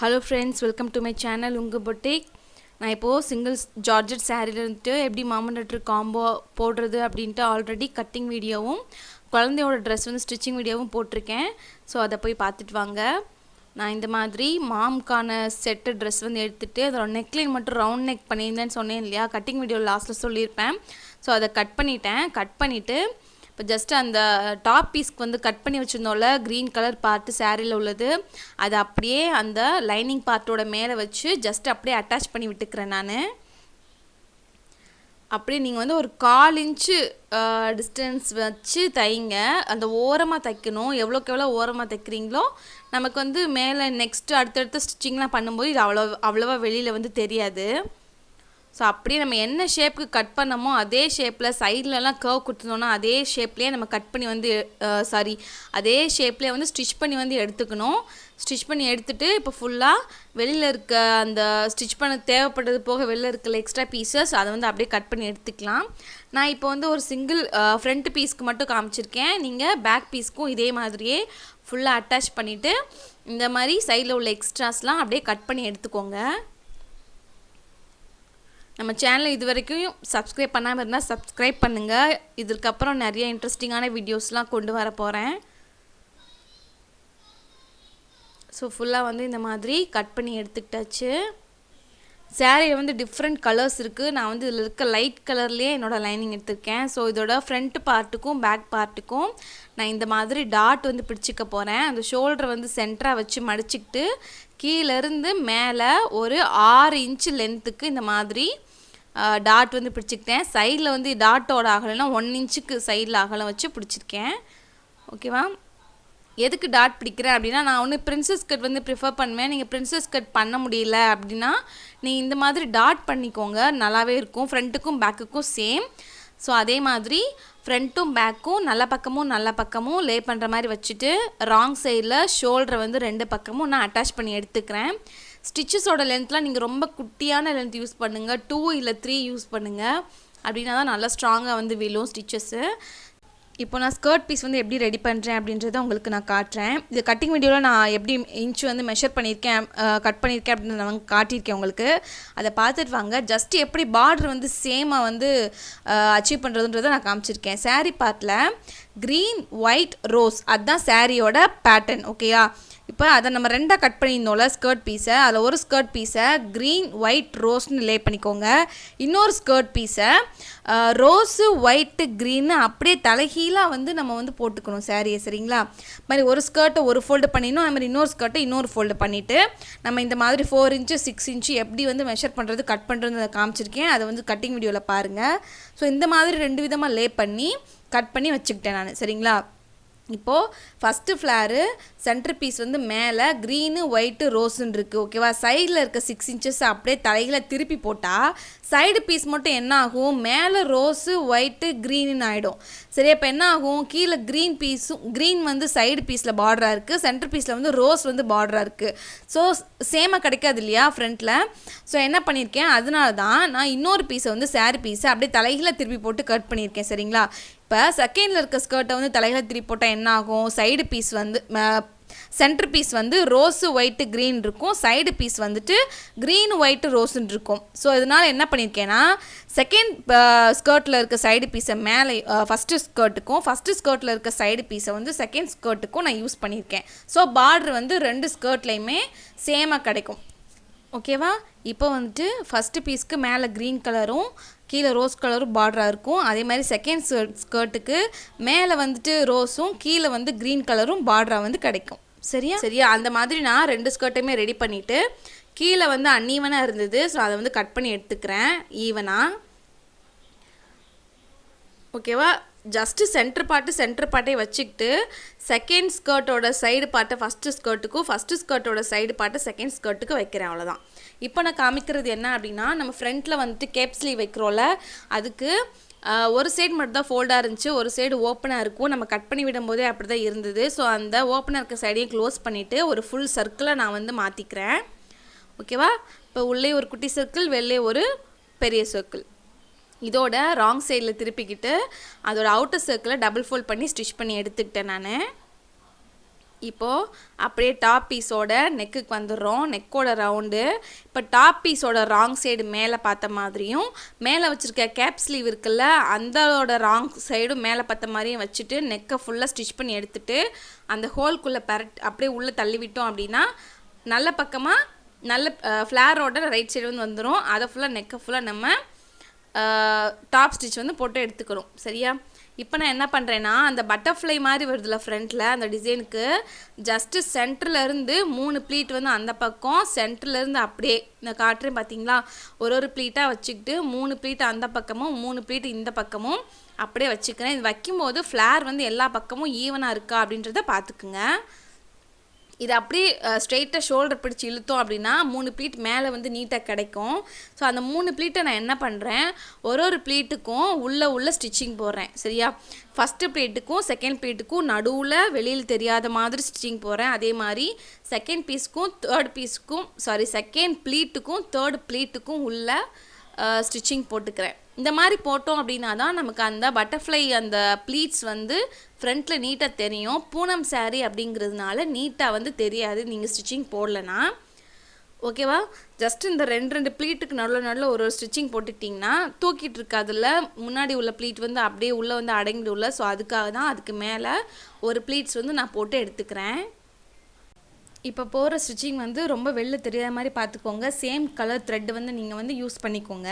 Hello friends, welcome to my channel Ungu boutique. நான் இப்போ single georgette சாரில இருந்து எப்படி மாமன் டாட்டர் காம்போ போடுறது அப்படினு ஆல்ரெடி கட்டிங் வீடியோவும் குழந்தையோட Dress வந்து ஸ்டிச்சிங் வீடியோவும் போட்டுருக்கேன். சோ அத போய் பார்த்துட்டு வாங்க. நான் இந்த மாதிரி மாம்கான செட் Dress வந்து எடுத்துட்டு அதோட நெக்லைன் மட்டும் ரவுண்ட் நெக் பண்ணியிருந்தேன்னு சொன்னேன் இல்லையா, கட்டிங் வீடியோ லாஸ்ட்ல சொல்லியிருப்பேன். சோ அதை கட் பண்ணிட்டு இப்போ ஜஸ்ட் அந்த டாப் பீஸ்க்கு வந்து கட் பண்ணி வச்சிருந்தோம்ல green கலர் பார்ட் சாரில உள்ளது, அது அப்படியே அந்த லைனிங் பார்ட்டோட மேலே வச்சு ஜஸ்ட் அப்படியே அட்டாச் பண்ணி விட்டுக்கிறேன் நான். அப்படியே நீங்கள் வந்து ஒரு 1/4 இன்ச்சு டிஸ்டன்ஸ் வச்சு தைங்க. அந்த ஓரமாக தைக்கணும். எவ்வளோக்கு எவ்வளோ ஓரமாக தைக்கிறீங்களோ நமக்கு வந்து மேலே நெக்ஸ்ட்டு அடுத்தடுத்த ஸ்டிச்சிங்லாம் பண்ணும்போது இது அவ்வளோவா வெளியில் வந்து தெரியாது. ஸோ அப்படியே நம்ம என்ன ஷேப்புக்கு கட் பண்ணமோ அதே ஷேப்பில் சைட்லலாம் கர்வ் கொடுத்துருந்தோன்னா அதே ஷேப்லேயே நம்ம கட் பண்ணி வந்து அதே ஷேப்லேயே வந்து ஸ்டிச் பண்ணி வந்து எடுத்துக்கணும். ஸ்டிச் பண்ணி எடுத்துகிட்டு இப்போ ஃபுல்லாக வெளியில் இருக்க அந்த ஸ்டிச் பண்ண தேவைப்படுறது போக வெளியில் இருக்க எக்ஸ்ட்ரா பீசஸ் அதை வந்து அப்படியே கட் பண்ணி எடுத்துக்கலாம். நான் இப்போ வந்து ஒரு சிங்கிள் ஃப்ரண்ட் பீஸ்க்கு மட்டும் காமிச்சிருக்கேன். நீங்கள் பேக் பீஸ்க்கும் இதே மாதிரியே ஃபுல்லாக அட்டாச் பண்ணிவிட்டு இந்த மாதிரி சைடில் உள்ள எக்ஸ்ட்ராஸ்லாம் அப்படியே கட் பண்ணி எடுத்துக்கோங்க. நம்ம சேனலை இது வரைக்கும் சப்ஸ்கிரைப் பண்ணாமல் இருந்தால் சப்ஸ்கிரைப் பண்ணுங்கள். இதுக்கப்புறம் நிறைய இன்ட்ரெஸ்டிங்கான வீடியோஸ்லாம் கொண்டு வர போகிறேன். ஸோ ஃபுல்லாக வந்து இந்த மாதிரி கட் பண்ணி எடுத்துக்கிட்டாச்சு. சாரியில் வந்து டிஃப்ரெண்ட் கலர்ஸ் இருக்குது. நான் வந்து இதில் இருக்க லைட் கலர்லேயே என்னோடய லைனிங் எடுத்திருக்கேன். ஸோ இதோட ஃப்ரண்ட் பார்ட்டுக்கும் பேக் பார்ட்டுக்கும் நான் இந்த மாதிரி டாட் வந்து பிடிச்சிக்க போகிறேன். அந்த ஷோல்டரை வந்து சென்டராக வச்சு மடிச்சிக்கிட்டு கீழேருந்து மேலே ஒரு 6 இன்ச்சு லென்த்துக்கு இந்த மாதிரி டாட் வந்து பிடிச்சிக்கிட்டேன். சைடில் வந்து டாட்டோட அகலம்னா 1 இன்ச்சுக்கு சைடில் அகலம் வச்சு பிடிச்சிருக்கேன். ஓகேவா? எதுக்கு டாட் பிடிக்கிறேன் அப்படின்னா, நான் ஒன்று பிரின்சஸ் கட் வந்து ப்ரிஃபர் பண்ணுவேன். நீங்கள் பிரின்சஸ் கட் பண்ண முடியல அப்படின்னா நீங்கள் இந்த மாதிரி டாட் பண்ணிக்கோங்க, நல்லாவே இருக்கும். ஃப்ரண்ட்டுக்கும் பேக்குக்கும் சேம். ஸோ அதே மாதிரி ஃப்ரண்ட்டும் பேக்கும் நல்ல பக்கமும் லே பண்ணுற மாதிரி வச்சுட்டு ராங் சைடில் ஷோல்டரை வந்து 2 பக்கமும் நான் அட்டாச் பண்ணி எடுத்துக்கிறேன். ஸ்டிச்சஸோட லென்த்லாம் நீங்கள் ரொம்ப குட்டியான லென்த் யூஸ் பண்ணுங்கள். 2 இல்லை 3 யூஸ் பண்ணுங்கள். அப்படின்னா தான் நல்லா ஸ்ட்ராங்காக வந்து விழும் ஸ்டிச்சஸ்ஸு. இப்போ நான் ஸ்கர்ட் பீஸ் வந்து எப்படி ரெடி பண்ணுறேன் அப்படின்றத உங்களுக்கு நான் காட்டுறேன். இது கட்டிங் வீடியோவில் நான் எப்படி இன்ச்சு வந்து மெஷர் பண்ணியிருக்கேன், கட் பண்ணியிருக்கேன் அப்படின்னு நான் காட்டியிருக்கேன் உங்களுக்கு. அதை பார்த்துட்டு வாங்க. ஜஸ்ட் எப்படி பார்டர் வந்து சேமாக வந்து அச்சீவ் பண்ணுறதுன்றதை நான் காமிச்சிருக்கேன். சாரீ பார்ட்டில் க்ரீன் ஒயிட் ரோஸ் அதுதான் சாரியோட பேட்டர்ன். ஓகேயா? இப்போ அதை நம்ம 2ஆக கட் பண்ணியிருந்தோம்ல ஸ்கர்ட் பீஸை, அதில் ஒரு ஸ்கர்ட் பீஸை க்ரீன் ஒயிட் ரோஸ்னு லே பண்ணிக்கோங்க. இன்னொரு ஸ்கர்ட் பீஸை ரோஸு ஒயிட்டு க்ரீன்னு அப்படியே தலைகீழாக வந்து நம்ம வந்து போட்டுக்கணும் சாரியை. சரிங்களா? மாதிரி ஒரு ஸ்கர்ட்டை ஒரு ஃபோல்டு பண்ணிடணும். அது மாதிரி இன்னொரு ஸ்கர்ட்டை இன்னொரு ஃபோல்டு பண்ணிவிட்டு நம்ம இந்த மாதிரி 4 இன்ச்சு 6 இன்ச்சு எப்படி வந்து மெஷர் பண்ணுறது கட் பண்ணுறது காமிச்சிருக்கேன். அதை வந்து கட்டிங் வீடியோவில் பாருங்கள். ஸோ இந்த மாதிரி 2 விதமாக லே பண்ணி கட் பண்ணி வச்சுக்கிட்டேன் நான். சரிங்களா? இப்போது ஃபஸ்ட்டு ஃப்ளாரு சென்டர் பீஸ் வந்து மேலே க்ரீனு ஒயிட்டு ரோஸுன்னு இருக்குது. ஓகேவா? சைடில் இருக்க 6 இன்ச்சஸ் அப்படியே தலையில் திருப்பி போட்டால் சைடு பீஸ் மட்டும் என்ன ஆகும், மேலே ரோஸு ஒயிட்டு க்ரீனுன்னு ஆகிடும். சரி, அப்போ என்ன ஆகும், கீழே க்ரீன் வந்து சைடு பீஸில் பார்டராக இருக்குது, சென்டர் பீஸில் வந்து ரோஸ் வந்து பார்டராக இருக்குது. ஸோ சேமாக கிடைக்காது இல்லையா ஃப்ரண்ட்டில். ஸோ என்ன பண்ணியிருக்கேன், அதனால தான் நான் இன்னொரு பீஸை வந்து சாரி பீஸை அப்படியே தலையில் திருப்பி போட்டு கட் பண்ணியிருக்கேன். சரிங்களா? இப்போ செகண்டில் இருக்க ஸ்கர்ட்டை வந்து தலையில் திருப்பி போட்டால் என்ன ஆகும், சைடு பீஸ் வந்து சென்டர் பீஸ் வந்து ரோஸு ஒயிட்டு க்ரீன் இருக்கும், சைடு பீஸ் வந்துட்டு க்ரீன் ஒயிட்டு ரோஸுன்னு இருக்கும். ஸோ இதனால் என்ன பண்ணியிருக்கேன்னா, செகண்ட் ஸ்கர்ட்டில் இருக்க சைடு பீஸை மேலே ஃபஸ்ட்டு ஸ்கர்ட்டில் இருக்க சைடு பீஸை வந்து செகண்ட் ஸ்கர்ட்டுக்கும் நான் யூஸ் பண்ணியிருக்கேன். ஸோ பார்டர் வந்து 2 ஸ்கர்ட்லேயுமே சேமாக கிடைக்கும். ஓகேவா? இப்போ வந்துட்டு ஃபஸ்ட்டு பீஸ்க்கு மேலே க்ரீன் கலரும் கீழே ரோஸ் கலரும் பார்டராக இருக்கும். அதே மாதிரி செகண்ட் ஸ்கர்ட்டுக்கு மேலே வந்துட்டு ரோஸும் கீழே வந்து க்ரீன் கலரும் பார்டராக வந்து கிடைக்கும். சரியா? அந்த மாதிரி நான் 2 ஸ்கர்ட்டையுமே ரெடி பண்ணிவிட்டு கீழே வந்து அன்ஈவனாக இருந்தது. ஸோ அதை வந்து கட் பண்ணி எடுத்துக்கிறேன் ஈவனாக. ஓகேவா? ஜஸ்ட்டு சென்டர் பார்ட்டை வச்சுக்கிட்டு செகண்ட் ஸ்கர்ட்டோட சைடு பார்ட்டை ஃபஸ்ட்டு ஸ்கர்ட்டோட சைடு பார்ட்டை செகண்ட் ஸ்கர்ட்டுக்கு வைக்கிறேன். அவ்வளோதான். இப்போ நான் காமிக்கிறது என்ன அப்படின்னா, நம்ம ஃப்ரண்ட்டில் வந்துட்டு கேப் ஸ்லீவ் வைக்கிறோம்ல, அதுக்கு ஒரு சைடு மட்டும் தான் ஃபோல்டாக இருந்துச்சு, ஒரு சைடு ஓப்பனாக இருக்கும். நம்ம கட் பண்ணி விடும்போதே அப்படி தான் இருந்தது. ஸோ அந்த ஓப்பனாக இருக்க சைடையும் க்ளோஸ் பண்ணிவிட்டு ஒரு ஃபுல் சர்க்கிளை நான் வந்து மாற்றிக்கிறேன். ஓகேவா? இப்போ உள்ளே ஒரு குட்டி சர்க்கிள், வெளிலே ஒரு பெரிய சர்க்கிள். இதோட ராங் சைடில் திருப்பிக்கிட்டு அதோட அவுட்டர் சர்க்கிளை டபுள் ஃபோல்ட் பண்ணி ஸ்டிச் பண்ணி எடுத்துக்கிட்டேன் நான். இப்போது அப்படியே டாப் பீஸோட நெக்குக்கு வந்துடுறோம். நெக்கோட ரவுண்டு இப்போ டாப் பீஸோட ராங் சைடு மேலே பார்த்த மாதிரியும், மேலே வச்சுருக்க கேப் ஸ்லீவ் இருக்குல்ல அந்தோட ராங் சைடும் மேலே பார்த்த மாதிரியும் வச்சுட்டு நெக்கை ஃபுல்லாக ஸ்டிச் பண்ணி எடுத்துகிட்டு அந்த ஹோல்குள்ளே அப்படியே உள்ளே தள்ளி விட்டோம் அப்படின்னா நல்ல பக்கமாக நல்ல ஃப்ளாரோட ரைட் சைடு வந்து வந்துடும். அதை ஃபுல்லாக நெக்கை ஃபுல்லாக நம்ம டாப் ஸ்டிச் வந்து போட்டு எடுத்துக்கணும். சரியா? இப்போ நான் என்ன பண்ணுறேன்னா அந்த பட்டர்ஃப்ளை மாதிரி வருதுல ஃப்ரண்ட்டில் அந்த டிசைனுக்கு ஜஸ்ட்டு சென்டர்லேருந்து 3 ப்ளீட் வந்து அந்த பக்கம், சென்டர்லேருந்து அப்படியே இந்த காட்டுறேன் பார்த்தீங்களா, ஒரு ப்ளீட்டாக வச்சுக்கிட்டு 3 ப்ளீட் அந்த பக்கமும் 3 ப்ளீட் இந்த பக்கமும் அப்படியே வச்சுக்கிறேன். இது வைக்கும்போது ஃப்ளார் வந்து எல்லா பக்கமும் ஈவனாக இருக்கா அப்படின்றத பார்த்துக்குங்க. இது அப்படியே ஸ்ட்ரெயிட்டாக ஷோல்டர் பிடிச்சி இழுத்தோம் அப்படின்னா 3 ப்ளீட் மேலே வந்து நீட்டாக கிடைக்கும். ஸோ அந்த 3 ப்ளீட்டை நான் என்ன பண்ணுறேன், ஒரு ப்ளீட்டுக்கும் உள்ள ஸ்டிச்சிங் போடுறேன். சரியா? ஃபஸ்ட்டு ப்ளீட்டுக்கும் செகண்ட் ப்ளீட்டுக்கும் நடுவில் வெளியில் தெரியாத மாதிரி ஸ்டிச்சிங் போடுறேன். அதே மாதிரி செகண்ட் ப்ளீட்டுக்கும் தேர்ட் ப்ளீட்டுக்கும் உள்ள ஸ்டிச்சிங் போட்டுக்கிறேன். இந்த மாதிரி போட்டோம் அப்படின்னா தான் நமக்கு அந்த பட்டர்ஃப்ளை அந்த ப்ளீட்ஸ் வந்து ஃப்ரண்ட்டில் நீட்டாக தெரியும். பூனம் saree அப்படிங்கிறதுனால நீட்டாக வந்து தெரியாது நீங்கள் ஸ்டிச்சிங் போடலன்னா. ஓகேவா? ஜஸ்ட் இந்த 2 ப்ளீட்டுக்கு நடுவில் ஒரு ஸ்டிச்சிங் போட்டுக்கிட்டிங்கன்னா தூக்கிட்டு இருக்காதுல்ல, முன்னாடி உள்ள ப்ளீட் வந்து அப்படியே உள்ளே வந்து அடங்கிட்டு உள்ள. ஸோ அதுக்காக தான் அதுக்கு மேலே ஒரு ப்ளீட்ஸ் வந்து நான் போட்டு எடுத்துக்கிறேன். இப்போ போகிற ஸ்டிச்சிங் வந்து ரொம்ப வெளில தெரியாத மாதிரி பார்த்துக்கோங்க. சேம் கலர் த்ரெட் வந்து நீங்கள் வந்து யூஸ் பண்ணிக்கோங்க.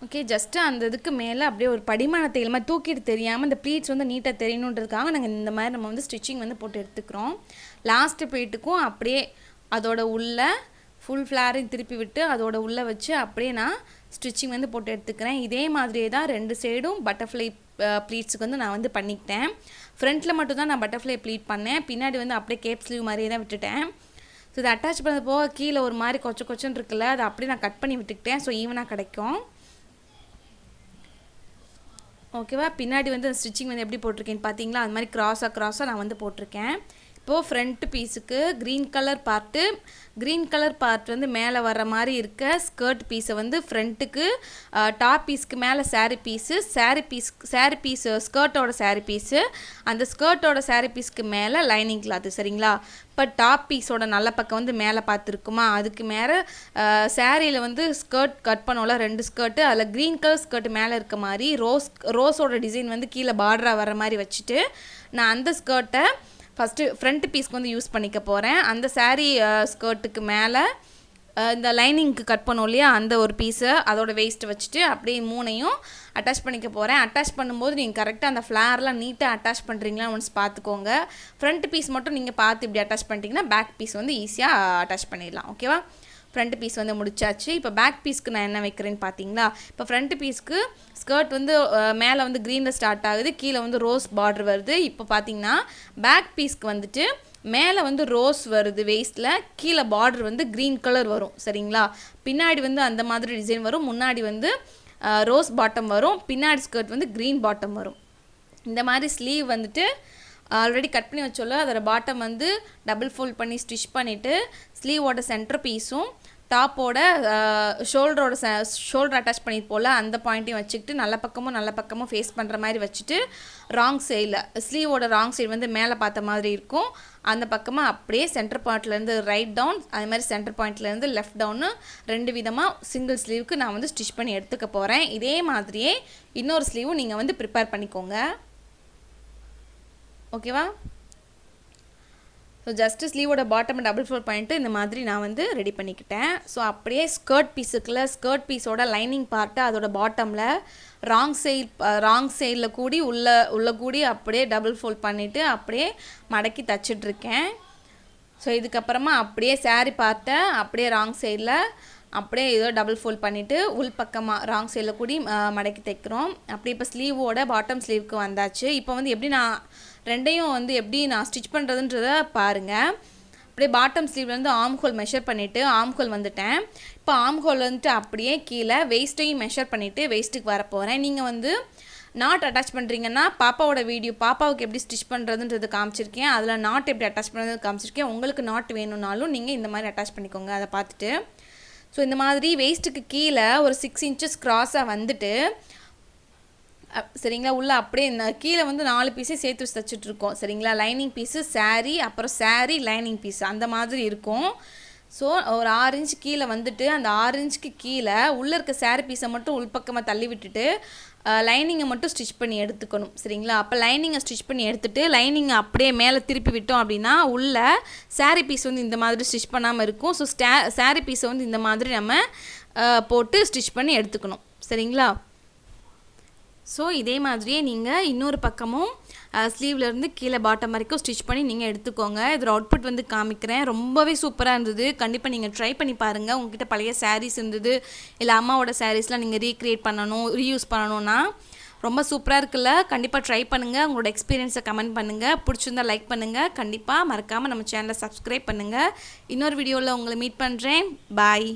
ஓகே, ஜஸ்ட்டு அந்த இதுக்கு மேலே அப்படியே ஒரு படிமானத்தை இல்லாமல் தூக்கிட்டு தெரியாமல் இந்த ப்ளீட்ஸ் வந்து நீட்டாக தெரியணுன்றதுக்காக நாங்கள் இந்த மாதிரி நம்ம வந்து ஸ்டிச்சிங் வந்து போட்டு எடுத்துக்கிறோம். லாஸ்ட்டு ப்ளீட்டுக்கும் அப்படியே அதோட உள்ள ஃபுல் ஃப்ளாரையும் திருப்பி விட்டு அதோட உள்ளே வச்சு அப்படியே நான் ஸ்டிச்சிங் வந்து போட்டு எடுத்துக்கிறேன். இதே மாதிரியே தான் 2 சைடும் பட்டர்ஃப்ளை ப்ளீட்ஸுக்கு வந்து நான் வந்து பண்ணிக்கிட்டேன். ஃப்ரண்ட்டில் மட்டும் தான் நான் பட்டர்ஃப்ளை ப்ளீட் பண்ணேன், பின்னாடி வந்து அப்படியே கேப் ஸ்லீவ் மாதிரியே தான் விட்டுட்டேன். ஸோ இதை அட்டாச் பண்ணது போக கீழே ஒரு மாதிரி கொச்சன்னு இருக்குல்ல, அதை அப்படியே நான் கட் பண்ணி விட்டுக்கிட்டேன். ஸோ ஈவனாக கிடைக்கும். ஓகேவா? பின்னாடி வந்து ஸ்டிச்சிங் வந்து எப்படி போட்டிருக்கேன்னு பார்த்தீங்களா, அது மாதிரி க்ராஸாக நான் வந்து போட்டிருக்கேன். இப்போது ஃப்ரண்ட் பீஸுக்கு க்ரீன் கலர் பார்ட் வந்து மேலே வர மாதிரி இருக்க ஸ்கர்ட் பீஸை வந்து ஃப்ரண்ட்டுக்கு, டாப் பீஸ்க்கு மேலே சாரீ பீஸு ஸ்கர்ட்டோட சாரீ பீஸு, அந்த ஸ்கர்ட்டோட சாரீ பீஸ்க்கு மேலே லைனிங் கிளாத்து. சரிங்களா? இப்போ டாப் பீஸோட நல்ல பக்கம் வந்து மேலே பார்த்துருக்குமா, அதுக்கு மேலே சாரியில் வந்து ஸ்கர்ட் கட் பண்ணோம்ல 2 ஸ்கர்ட்டு, அதில் க்ரீன் கலர் ஸ்கர்ட் மேலே இருக்க மாதிரி ரோஸோட டிசைன் வந்து கீழே பார்டராக வர மாதிரி வச்சுட்டு நான் அந்த ஸ்கர்ட்டை ஃபஸ்ட்டு ஃப்ரண்ட் பீஸ்க்கு வந்து யூஸ் பண்ணிக்க போகிறேன். அந்த சாரீ ஸ்கர்ட்டுக்கு மேலே இந்த லைனிங்க்கு கட் பண்ணோம் இல்லையா, அந்த ஒரு பீஸை அதோட வேஸ்ட்டு வச்சுட்டு அப்படியே 3ஐயும் அட்டாச் பண்ணிக்க போகிறேன். அட்டாச் பண்ணும்போது நீங்கள் கரெக்டாக அந்த ஃப்ளார்லாம் நீட்டாக அட்டாச் பண்ணுறீங்களா ஒன்ஸ் பார்த்துக்கோங்க. ஃப்ரண்ட் பீஸ் மட்டும் நீங்கள் பார்த்து இப்படி அட்டாச் பண்ணிட்டீங்கன்னா பேக் பீஸ் வந்து ஈஸியாக அட்டாச் பண்ணிடலாம். ஓகேவா? ஃப்ரண்ட் பீஸ் வந்து முடிச்சாச்சு. இப்போ பேக் பீஸ்க்கு நான் என்ன வைக்கிறேன்னு பார்த்தீங்களா, இப்போ ஃப்ரண்ட் பீஸ்க்கு ஸ்கர்ட் வந்து மேலே வந்து க்ரீனில் ஸ்டார்ட் ஆகுது, கீழே வந்து ரோஸ் பார்டர் வருது. இப்போ பார்த்தீங்கன்னா பேக் பீஸ்க்கு வந்துட்டு மேலே வந்து ரோஸ் வருது வேஸ்ட்டில், கீழே பார்டர் வந்து க்ரீன் கலர் வரும். சரிங்களா? பின்னாடி வந்து அந்த மாதிரி டிசைன் வரும், முன்னாடி வந்து ரோஸ் பாட்டம் வரும், பின்னாடி ஸ்கர்ட் வந்து க்ரீன் பாட்டம் வரும். இந்த மாதிரி ஸ்லீவ் வந்துட்டு ஆல்ரெடி கட் பண்ணி வச்சோல்ல, அதோட பாட்டம் வந்து டபுள் ஃபோல்ட் பண்ணி ஸ்டிச் பண்ணிவிட்டு ஸ்லீவோட சென்டர் பீஸும் டாப்போட ஷோல்டர் அட்டாச் பண்ணியிருப்போல அந்த பாயிண்ட்டையும் வச்சுக்கிட்டு நல்ல பக்கமும் ஃபேஸ் பண்ணுற மாதிரி வச்சுட்டு ராங் சைடில் ஸ்லீவோட ராங் சைடு வந்து மேலே பார்த்த மாதிரி இருக்கும், அந்த பக்கமாக அப்படியே சென்டர் பாயிண்ட்லேருந்து ரைட் டவுன், அது மாதிரி சென்டர் பாயிண்ட்லேருந்து லெஃப்ட் டவுனு 2 விதமாக சிங்கிள் ஸ்லீவுக்கு நான் வந்து ஸ்டிச் பண்ணி எடுத்துக்க போகிறேன். இதே மாதிரியே இன்னொரு ஸ்லீவும் நீங்கள் வந்து ப்ரிப்பேர் பண்ணிக்கோங்க. ஓகேவா? ஸோ ஜஸ்ட்டு ஸ்லீவோட பாட்டம் டபுள் ஃபோல்ட் பண்ணிட்டு இந்த மாதிரி நான் வந்து ரெடி பண்ணிக்கிட்டேன். ஸோ அப்படியே ஸ்கர்ட் பீஸோட லைனிங் பார்ட்டு அதோட பாட்டமில் ராங் சைடில் கூடி உள்ள கூடி அப்படியே டபுள் ஃபோல்ட் பண்ணிவிட்டு அப்படியே மடக்கி தச்சிட்ருக்கேன். ஸோ இதுக்கப்புறமா அப்படியே சாரீ பார்ட்டை அப்படியே ராங் சைடில் அப்படியே ஏதோ டபுள் ஃபோல்ட் பண்ணிவிட்டு உள் பக்கமாக ராங் சைடில் கூடி மடக்கி தைக்கிறோம். அப்படியே இப்போ ஸ்லீவோட பாட்டம் ஸ்லீவுக்கு வந்தாச்சு. இப்போ வந்து எப்படி நான் ரெண்டையும் வந்து எப்படி நான் ஸ்டிச் பண்ணுறதுன்றத பாருங்கள். அப்படியே பாட்டம் ஸ்லீவ்லேருந்து ஆம் ஹோல் மெஷர் பண்ணிவிட்டு ஆம் ஹோல் வந்துட்டேன். இப்போ ஆம் ஹோல் வந்துட்டு அப்படியே கீழே வேஸ்ட்டையும் மெஷர் பண்ணிவிட்டு வேஸ்ட்டுக்கு வர போகிறேன். நீங்கள் வந்து நாட் அட்டாச் பண்ணுறீங்கன்னா பாப்பாவுக்கு எப்படி ஸ்டிச் பண்ணுறதுன்றது காமிச்சிருக்கேன், அதில் நாட் எப்படி அட்டாச் பண்ணுறது காமிச்சிருக்கேன். உங்களுக்கு நாட் வேணும்னாலும் நீங்கள் இந்த மாதிரி அட்டாச் பண்ணிக்கோங்க அதை பார்த்துட்டு. ஸோ இந்த மாதிரி வேஸ்ட்டுக்கு கீழே ஒரு 6 இன்ச்சஸ் க்ராஸாக வந்துட்டு சரிங்களா. உள்ளே அப்படியே கீழே வந்து 4 பீஸே சேர்த்து வச்சு தைச்சிட்ருக்கோம் சரிங்களா. லைனிங் பீஸு, சாரீ, அப்புறம் சாரீ, லைனிங் பீஸ் அந்த மாதிரி இருக்கும். ஸோ ஒரு 6 இன்ச் கீழே வந்துட்டு அந்த 6 இன்ச்சுக்கு கீழே உள்ளே இருக்க சாரீ பீஸை மட்டும் உள்பக்கமாக தள்ளி விட்டுட்டு லைனிங்கை மட்டும் ஸ்டிச் பண்ணி எடுத்துக்கணும் சரிங்களா. அப்போ லைனிங்கை ஸ்டிச் பண்ணி எடுத்துகிட்டு லைனிங்கை அப்படியே மேலே திருப்பி விட்டோம் அப்படின்னா உள்ள சாரீ பீஸ் வந்து இந்த மாதிரி ஸ்டிச் பண்ணாமல் இருக்கும். ஸோ சாரீ பீஸை வந்து இந்த மாதிரி நம்ம போட்டு ஸ்டிச் பண்ணி எடுத்துக்கணும் சரிங்களா. ஸோ இதே மாதிரியே நீங்கள் இன்னொரு பக்கமும் ஸ்லீவ்லேருந்து கீழே பாட்டம் வரைக்கும் ஸ்டிச் பண்ணி நீங்கள் எடுத்துக்கோங்க. இதோட அவுட்புட் வந்து காமிக்கிறேன். ரொம்பவே சூப்பராக இருந்தது. கண்டிப்பாக நீங்கள் ட்ரை பண்ணி பாருங்கள். உங்ககிட்ட பழைய சாரீஸ் இருந்தது, இல்லை அம்மாவோட சாரீஸ்லாம் நீங்கள் ரீக்ரியேட் பண்ணணும், ரீயூஸ் பண்ணணும்னா ரொம்ப சூப்பராக இருக்குல்ல. கண்டிப்பாக ட்ரை பண்ணுங்கள். உங்களோட எக்ஸ்பீரியன்ஸை கமெண்ட் பண்ணுங்கள். பிடிச்சிருந்தா லைக் பண்ணுங்கள். கண்டிப்பாக மறக்காமல் நம்ம சேனலை சப்ஸ்கிரைப் பண்ணுங்கள். இன்னொரு வீடியோவில் உங்களை மீட் பண்ணுறேன். பாய்.